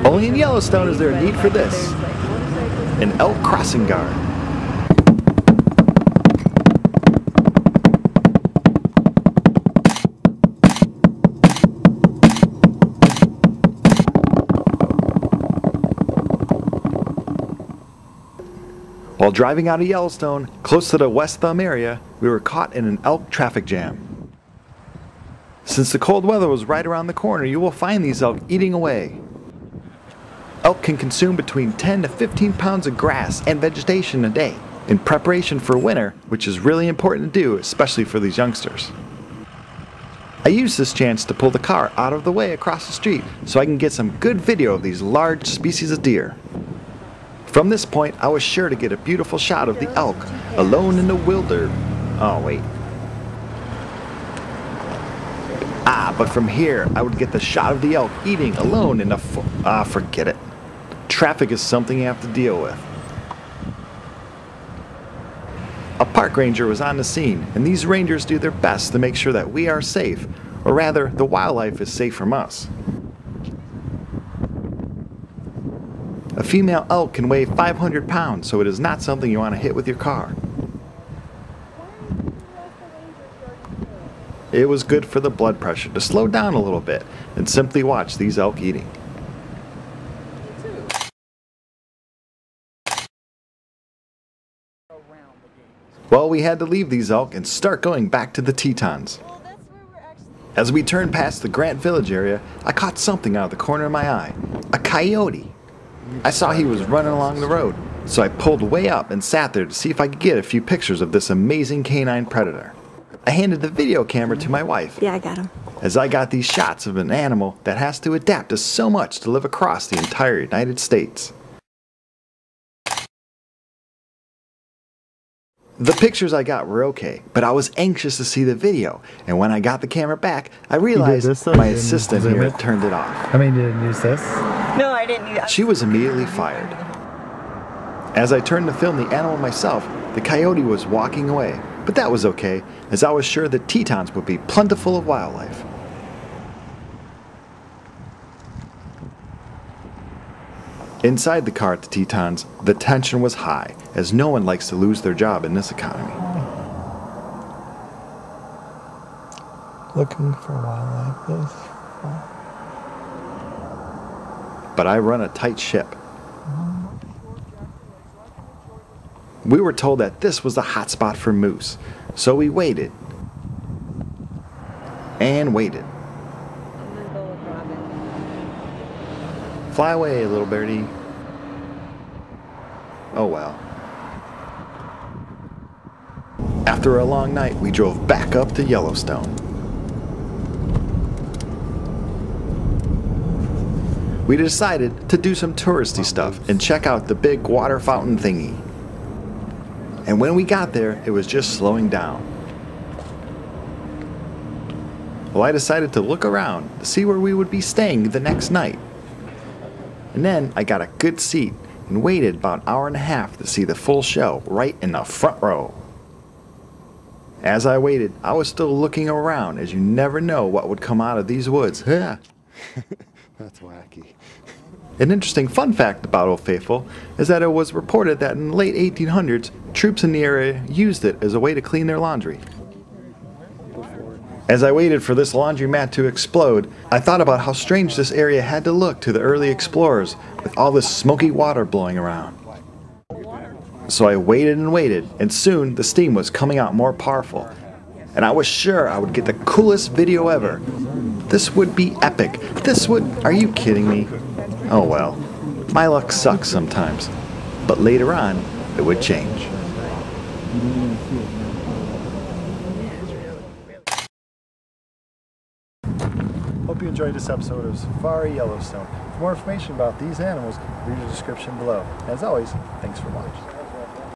Only in Yellowstone is there a need for this. An elk crossing guard. While driving out of Yellowstone, close to the West Thumb area, we were caught in an elk traffic jam. Since the cold weather was right around the corner, you will find these elk eating away. Elk can consume between 10 to 15 pounds of grass and vegetation a day in preparation for winter, which is really important to do, especially for these youngsters. I used this chance to pull the car out of the way across the street so I can get some good video of these large species of deer. From this point, I was sure to get a beautiful shot of the elk alone in the wilder. Oh, wait. But from here, I would get the shot of the elk eating alone in the forget it. Traffic is something you have to deal with. A park ranger was on the scene, and these rangers do their best to make sure that we are safe, or rather, the wildlife is safe from us. A female elk can weigh 500 pounds, so it is not something you want to hit with your car. It was good for the blood pressure to slow down a little bit and simply watch these elk eating. Well, we had to leave these elk and start going back to the Tetons. As we turned past the Grant Village area, I caught something out of the corner of my eye. A coyote. I saw he was running along the road, so I pulled way up and sat there to see if I could get a few pictures of this amazing canine predator. I handed the video camera to my wife. Yeah, I got him. As I got these shots of an animal that has to adapt to so much to live across the entire United States. The pictures I got were okay, but I was anxious to see the video, and when I got the camera back, I realized my assistant here had turned it off. I mean, you didn't use this? No, I didn't use it. She was immediately fired. As I turned to film the animal myself, the coyote was walking away, but that was okay, as I was sure the Tetons would be plentiful of wildlife. Inside the car at the Tetons, the tension was high, as no one likes to lose their job in this economy. Looking for wildlife. But I run a tight ship. We were told that this was the hot spot for moose, so we waited. And waited. Fly away, little birdie. Oh well. After a long night, we drove back up to Yellowstone. We decided to do some touristy stuff and check out the big water fountain thingy. And when we got there, it was just slowing down. Well, I decided to look around to see where we would be staying the next night. And then I got a good seat and waited about an hour and a half to see the full show right in the front row. As I waited, I was still looking around, as you never know what would come out of these woods. That's wacky. An interesting fun fact about Old Faithful is that it was reported that in the late 1800s, troops in the area used it as a way to clean their laundry. As I waited for this laundromat to explode, I thought about how strange this area had to look to the early explorers with all this smoky water blowing around. So I waited and waited, and soon the steam was coming out more powerful. And I was sure I would get the coolest video ever. This would be epic. Are you kidding me? Oh well, my luck sucks sometimes. But later on, it would change. Hope you enjoyed this episode of Safari Yellowstone. For more information about these animals, read the description below. As always, thanks for watching.